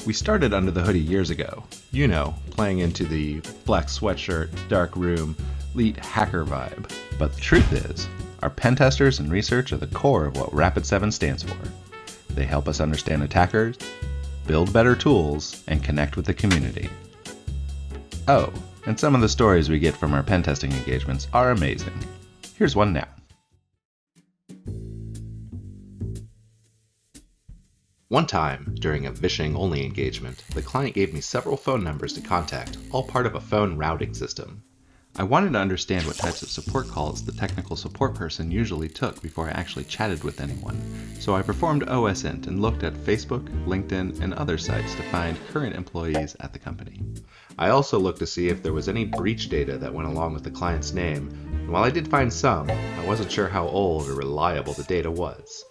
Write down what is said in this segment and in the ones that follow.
We started Under the Hoodie years ago. You know, playing into the black sweatshirt, dark room, elite hacker vibe. But the truth is, our pen testers and research are the core of what Rapid7 stands for. They help us understand attackers, build better tools, and connect with the community. Oh, and some of the stories we get from our pen testing engagements are amazing. Here's one now. One time, during a vishing-only engagement, the client gave me several phone numbers to contact, all part of a phone routing system. I wanted to understand what types of support calls the technical support person usually took before I actually chatted with anyone, so I performed OSINT and looked at Facebook, LinkedIn, and other sites to find current employees at the company. I also looked to see if there was any breach data that went along with the client's name, and while I did find some, I wasn't sure how old or reliable the data was.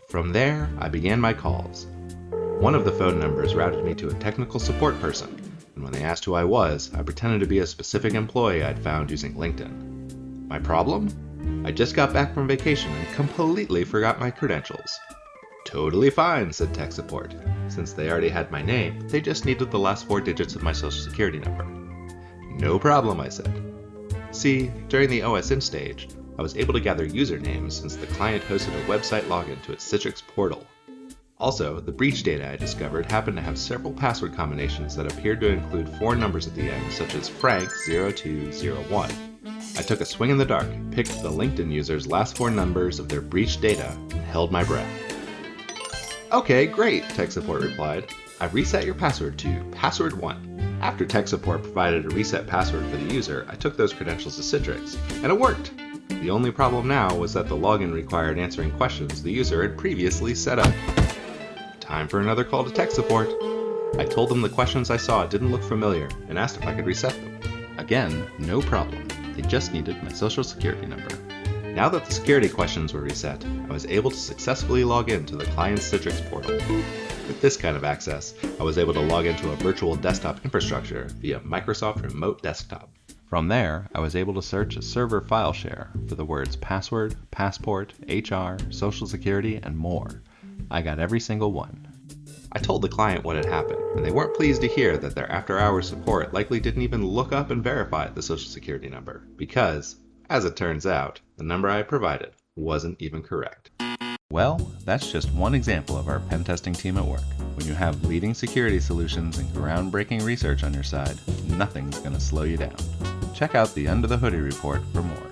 From there, I began my calls. One of the phone numbers routed me to a technical support person, and when they asked who I was, I pretended to be a specific employee I'd found using LinkedIn. My problem? I just got back from vacation and completely forgot my credentials. Totally fine, said tech support. Since they already had my name, they just needed the last 4 digits of my social security number. No problem, I said. See, during the OSINT stage, I was able to gather usernames since the client hosted a website login to its Citrix portal. Also, the breach data I discovered happened to have several password combinations that appeared to include 4 numbers at the end, such as Frank0201. I took a swing in the dark, picked the LinkedIn user's last 4 numbers of their breached data, and held my breath. Okay, great, tech support replied. I've reset your password to password1. After tech support provided a reset password for the user, I took those credentials to Citrix, and it worked! The only problem now was that the login required answering questions the user had previously set up. Time for another call to tech support. I told them the questions I saw didn't look familiar and asked if I could reset them. Again, no problem. They just needed my social security number. Now that the security questions were reset, I was able to successfully log into the client's Citrix portal. With this kind of access, I was able to log into a virtual desktop infrastructure via Microsoft Remote Desktop. From there, I was able to search a server file share for the words password, passport, HR, social security, and more. I got every single one. I told the client what had happened, and they weren't pleased to hear that their after-hours support likely didn't even look up and verify the social security number, because, as it turns out, the number I provided wasn't even correct. Well, that's just one example of our pen testing team at work. When you have leading security solutions and groundbreaking research on your side, nothing's going to slow you down. Check out the Under the Hoodie report for more.